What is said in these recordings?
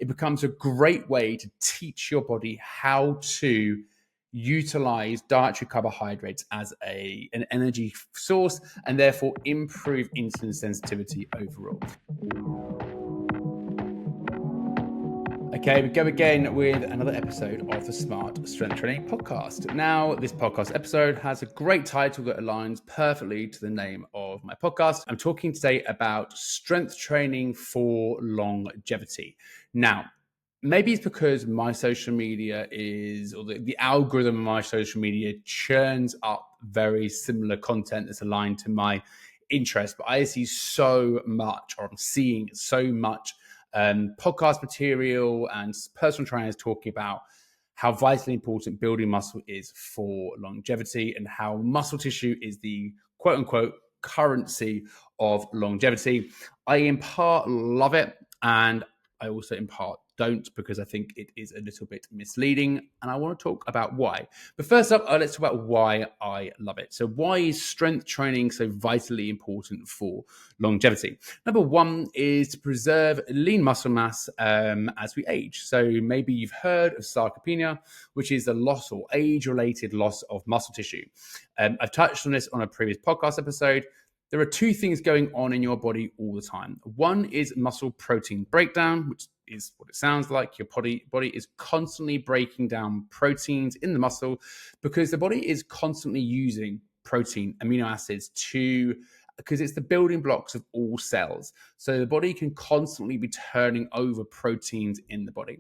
it becomes a great way to teach your body how to utilize dietary carbohydrates as an energy source and therefore improve insulin sensitivity overall. Okay, we go again with another episode of the Smart Strength Training Podcast. Now, this podcast episode has a great title that aligns perfectly to the name of my podcast. I'm talking today about strength training for longevity. Now, maybe it's because my social media the algorithm of my social media churns up very similar content that's aligned to my interest, but I see so much, or I'm seeing so much podcast material and personal trainers talking about how vitally important building muscle is for longevity and how muscle tissue is the quote unquote currency of longevity. I in part love it, and I also in part don't, because I think it is a little bit misleading, and I want to talk about why. But first up, let's talk about why I love it. So why is strength training so vitally important for longevity? Number one is to preserve lean muscle mass as we age. So maybe you've heard of sarcopenia, which is the loss or age-related loss of muscle tissue. I've touched on this on a previous podcast episode. There are two things going on in your body all the time. One is muscle protein breakdown, which is what it sounds like. Your body is constantly breaking down proteins in the muscle because the body is constantly using protein, amino acids because it's the building blocks of all cells. So the body can constantly be turning over proteins in the body.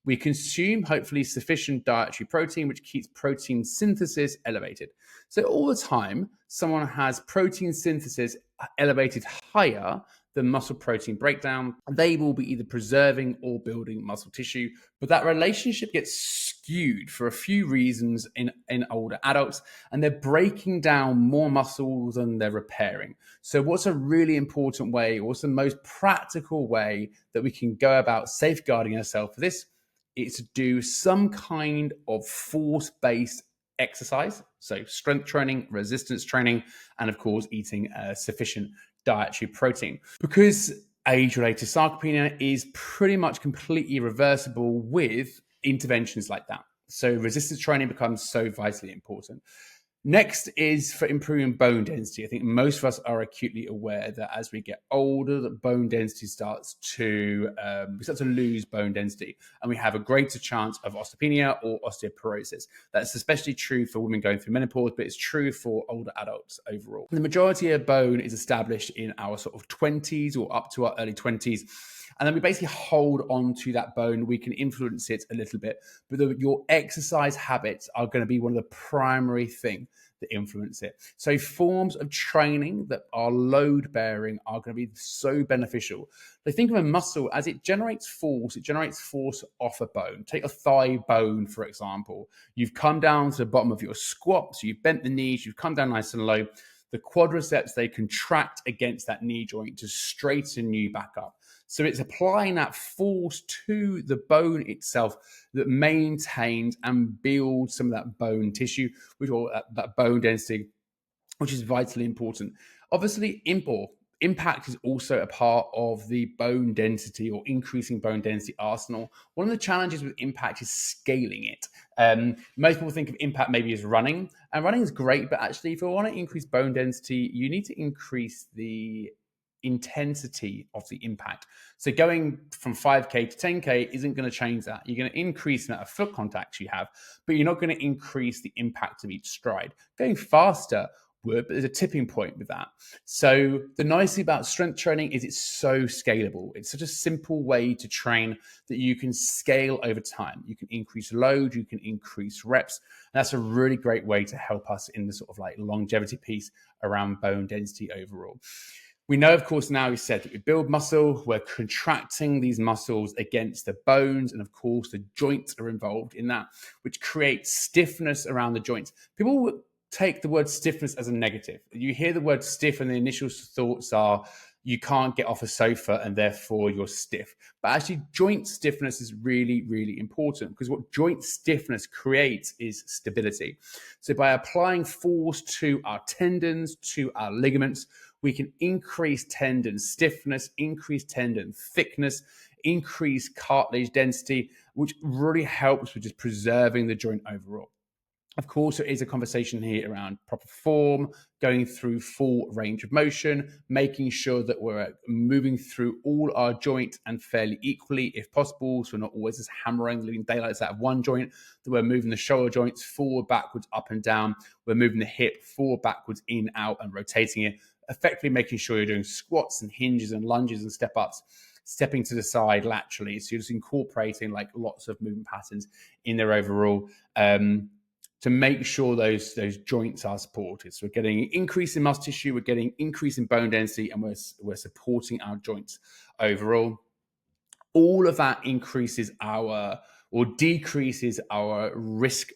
We consume, hopefully, sufficient dietary protein, which keeps protein synthesis elevated. So all the time, someone has protein synthesis elevated higher than muscle protein breakdown, they will be either preserving or building muscle tissue. But that relationship gets skewed for a few reasons in older adults, and they're breaking down more muscle than they're repairing. So what's a really important way, what's the most practical way that we can go about safeguarding ourselves for this? It's to do some kind of force-based exercise. So strength training, resistance training, and of course, eating sufficient dietary protein. Because age-related sarcopenia is pretty much completely reversible with interventions like that. So resistance training becomes so vitally important. Next is for improving bone density. I think most of us are acutely aware that as we get older, the bone density starts to we start to lose bone density, and we have a greater chance of osteopenia or osteoporosis. That's especially true for women going through menopause, but it's true for older adults overall. The majority of bone is established in our sort of 20s or up to our early 20s. And then we basically hold on to that bone. We can influence it a little bit, but your exercise habits are going to be one of the primary things that influence it. So forms of training that are load bearing are going to be so beneficial. They think of a muscle as it generates force off a bone. Take a thigh bone, for example. You've come down to the bottom of your squat, so you've bent the knees, you've come down nice and low. The quadriceps, they contract against that knee joint to straighten you back up. So it's applying that force to the bone itself that maintains and builds some of that bone tissue, that bone density, which is vitally important. Obviously, impact is also a part of the bone density or increasing bone density arsenal. One of the challenges with impact is scaling it. Most people think of impact maybe as running, and running is great, but actually if you want to increase bone density, you need to increase the intensity of the impact. So going from 5K to 10K isn't going to change that. You're going to increase the amount of foot contacts you have, but you're not going to increase the impact of each stride. Going faster would, but there's a tipping point with that. So the nice thing about strength training is it's so scalable. It's such a simple way to train that you can scale over time. You can increase load, you can increase reps. And that's a really great way to help us in the sort of like longevity piece around bone density overall. We know, of course, now we said that we build muscle, we're contracting these muscles against the bones, and of course, the joints are involved in that, which creates stiffness around the joints. People take the word stiffness as a negative. You hear the word stiff, and the initial thoughts are you can't get off a sofa and therefore you're stiff. But actually, joint stiffness is really, really important because what joint stiffness creates is stability. So by applying force to our tendons, to our ligaments, we can increase tendon stiffness, increase tendon thickness, increase cartilage density, which really helps with just preserving the joint overall. Of course, there is a conversation here around proper form, going through full range of motion, making sure that we're moving through all our joints and fairly equally if possible. So we're not always just hammering, leaving daylights out of one joint, that we're moving the shoulder joints forward, backwards, up and down. We're moving the hip forward, backwards, in, out, and rotating it, effectively making sure you're doing squats and hinges and lunges and step ups, stepping to the side laterally. So you're just incorporating like lots of movement patterns in there overall. To make sure those joints are supported. So we're getting an increase in muscle tissue, we're getting increase in bone density, and we're supporting our joints overall. All of that increases or decreases our risk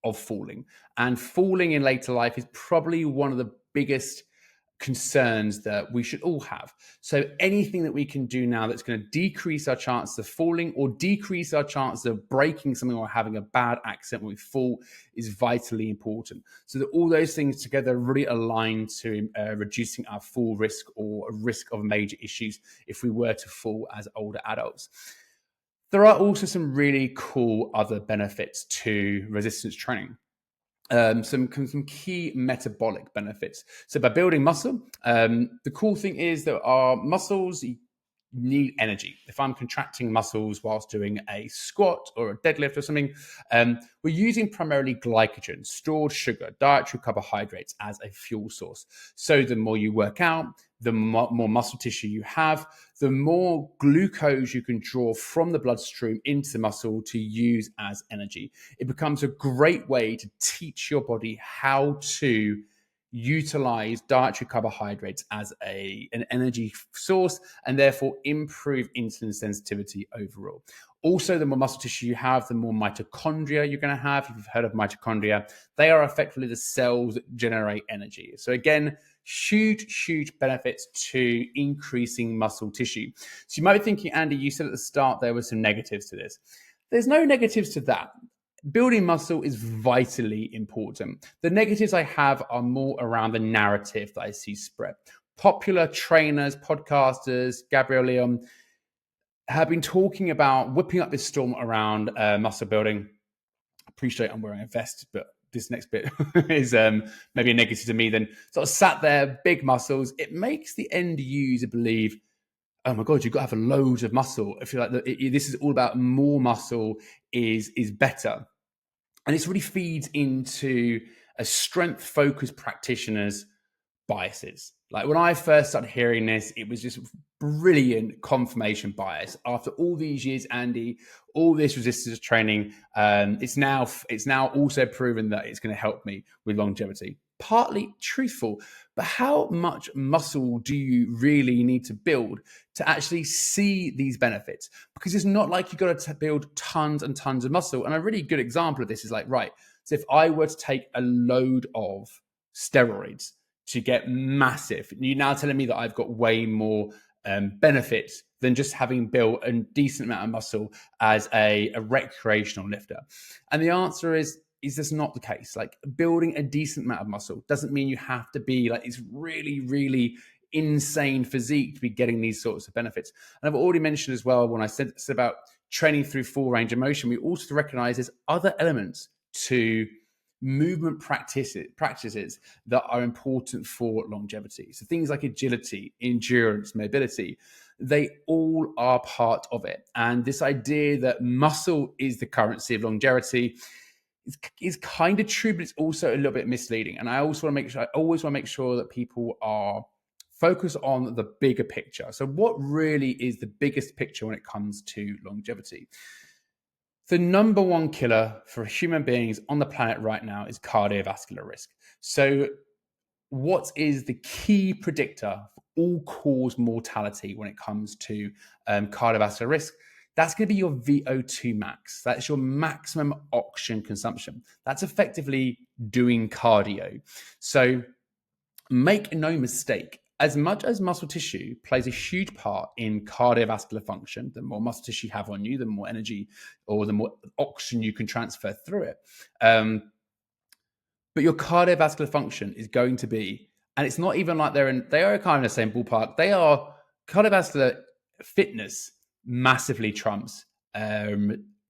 of falling. And falling in later life is probably one of the biggest concerns that we should all have. So anything that we can do now that's going to decrease our chances of falling or decrease our chances of breaking something or having a bad accident when we fall is vitally important. So that all those things together really align to reducing our fall risk or a risk of major issues if we were to fall as older adults. There are also some really cool other benefits to resistance training. Some key metabolic benefits. So by building muscle, the cool thing is that our muscles need energy. If I'm contracting muscles whilst doing a squat or a deadlift or something, we're using primarily glycogen, stored sugar, dietary carbohydrates as a fuel source. So the more you work out, the more muscle tissue you have, the more glucose you can draw from the bloodstream into the muscle to use as energy. It becomes a great way to teach your body how to utilize dietary carbohydrates as an energy source and therefore improve insulin sensitivity overall. Also, the more muscle tissue you have, the more mitochondria you're going to have. If you've heard of mitochondria, they are effectively the cells that generate energy. So again, huge benefits to increasing muscle tissue. So you might be thinking, Andy, you said at the start there were some negatives to this. There's no negatives to that. Building muscle is vitally important. The negatives I have are more around the narrative that I see spread. Popular trainers, podcasters, Gabriel Leon have been talking about whipping up this storm around muscle building. I appreciate I'm wearing a vest, but this next bit is maybe a negative to me. Then sort of sat there, big muscles. It makes the end user believe, oh my God, you've got to have loads of muscle. I feel like this is all about more muscle is better. And this really feeds into a strength-focused practitioner's biases. Like when I first started hearing this, it was just brilliant confirmation bias. After all these years, Andy, all this resistance training, it's now also proven that it's going to help me with longevity. Partly truthful, but how much muscle do you really need to build to actually see these benefits? Because it's not like you've got to build tons and tons of muscle. And a really good example of this is like, right, so if I were to take a load of steroids to get massive, you're now telling me that I've got way more benefits than just having built a decent amount of muscle as a recreational lifter. And the answer is this not the case? Like building a decent amount of muscle doesn't mean you have to be like this really insane physique to be getting these sorts of benefits. And I've already mentioned as well, when I said about training through full range of motion, we also recognize there's other elements to movement practices that are important for longevity. So things like agility, endurance, mobility, they all are part of it. And this idea that muscle is the currency of longevity is kind of true, but it's also a little bit misleading. And I always want to make sure that people are focused on the bigger picture. So what really is the biggest picture when it comes to longevity? The number one killer for human beings on the planet right now is cardiovascular risk. So what is the key predictor for all-cause mortality when it comes to cardiovascular risk? That's going to be your VO2 max. That's your maximum oxygen consumption. That's effectively doing cardio. So make no mistake, as much as muscle tissue plays a huge part in cardiovascular function, the more muscle tissue you have on you, the more energy or the more oxygen you can transfer through it. But your cardiovascular function is going to be, and it's not even like they are kind of in the same ballpark. They are cardiovascular fitness massively trumps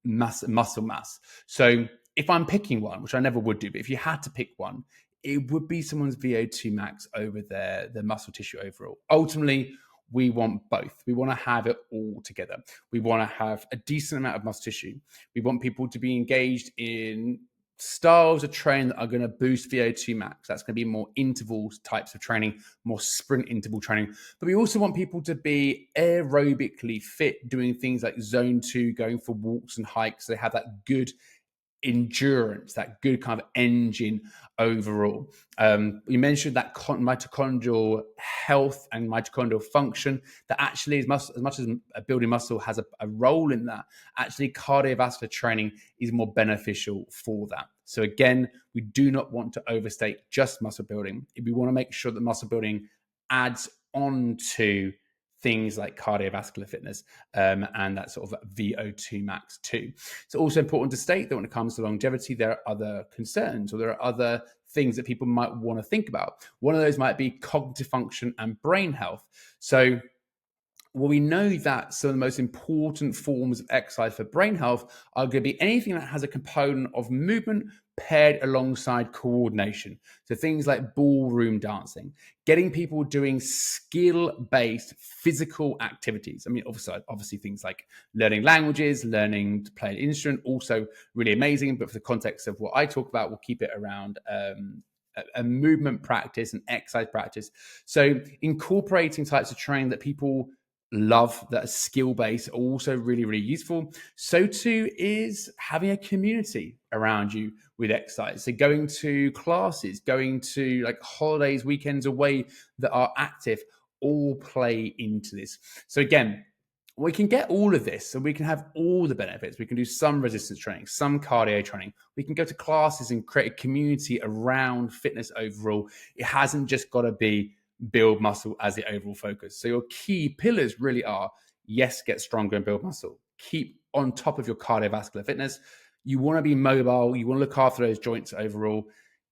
muscle mass. So if I'm picking one, which I never would do, but if you had to pick one, it would be someone's VO2 max over their muscle tissue overall. Ultimately, we want both. We want to have it all together. We want to have a decent amount of muscle tissue. We want people to be engaged in styles of training that are going to boost VO2 max. That's going to be more interval types of training, more sprint interval training. But we also want people to be aerobically fit, doing things like zone 2, going for walks and hikes. So they have that good endurance, that good kind of engine overall. You mentioned that mitochondrial health and mitochondrial function, that actually as much as building muscle has a role in that, actually cardiovascular training is more beneficial for that. So again, we do not want to overstate just muscle building. We want to make sure that muscle building adds on to things like cardiovascular fitness and that sort of VO2 max too. It's also important to state that when it comes to longevity, there are other concerns, or there are other things that people might want to think about. One of those might be cognitive function and brain health. So well, we know that some of the most important forms of exercise for brain health are going to be anything that has a component of movement paired alongside coordination. So things like ballroom dancing, getting people doing skill-based physical activities. I mean, obviously things like learning languages, learning to play an instrument, also really amazing. But for the context of what I talk about, we'll keep it around a movement practice and exercise practice. So incorporating types of training that people love, that are skill-based, also really, really useful. So too is having a community around you with exercise. So going to classes, going to like holidays, weekends away that are active, all play into this. So again, we can get all of this, and we can have all the benefits. We can do some resistance training, some cardio training. We can go to classes and create a community around fitness overall. It hasn't just got to be build muscle as the overall focus. So your key pillars really are, yes, get stronger and build muscle. Keep on top of your cardiovascular fitness. You want to be mobile. You want to look after those joints overall.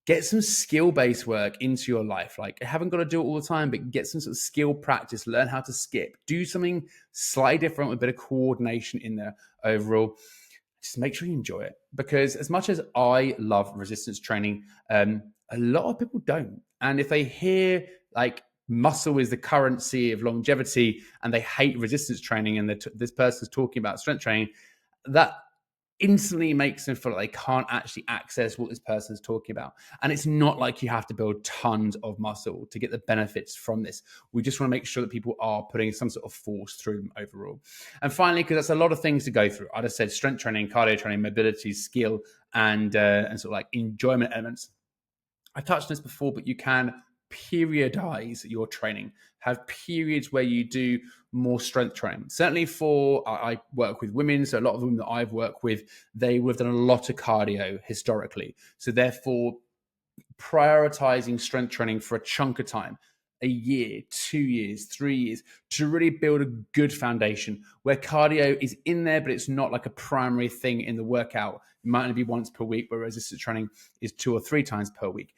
Get some skill-based work into your life. Like, I haven't got to do it all the time, but get some sort of skill practice. Learn how to skip. Do something slightly different with a bit of coordination in there overall. Just make sure you enjoy it. Because as much as I love resistance training, a lot of people don't. And if they hear like muscle is the currency of longevity and they hate resistance training, and this person's talking about strength training, that instantly makes them feel like they can't actually access what this person's talking about. And it's not like you have to build tons of muscle to get the benefits from this. We just want to make sure that people are putting some sort of force through them overall. And finally, because that's a lot of things to go through, I just said strength training, cardio training, mobility, skill, and sort of like enjoyment elements. I touched on this before, but you can periodize your training. Have periods where you do more strength training. Certainly I work with women, so a lot of them that I've worked with, they would have done a lot of cardio historically. So therefore, prioritizing strength training for a chunk of time, a year, 2 years, 3 years, to really build a good foundation where cardio is in there, but it's not like a primary thing in the workout. It might only be once per week, whereas resistance training is 2 or 3 times per week.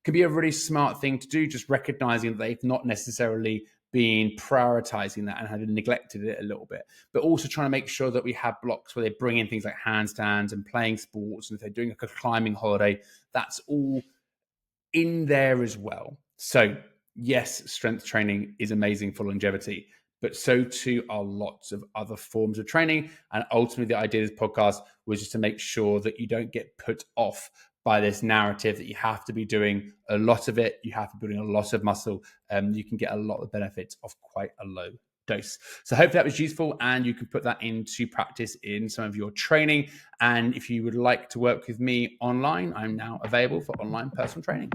Could be a really smart thing to do, just recognizing that they've not necessarily been prioritizing that and had neglected it a little bit, but also trying to make sure that we have blocks where they bring in things like handstands and playing sports. And if they're doing like a climbing holiday, that's all in there as well. So yes, strength training is amazing for longevity, but so too are lots of other forms of training. And ultimately the idea of this podcast was just to make sure that you don't get put off by this narrative that you have to be doing a lot of it, you have to be building a lot of muscle, you can get a lot of benefits of quite a low dose. So hopefully that was useful and you can put that into practice in some of your training. And if you would like to work with me online, I'm now available for online personal training.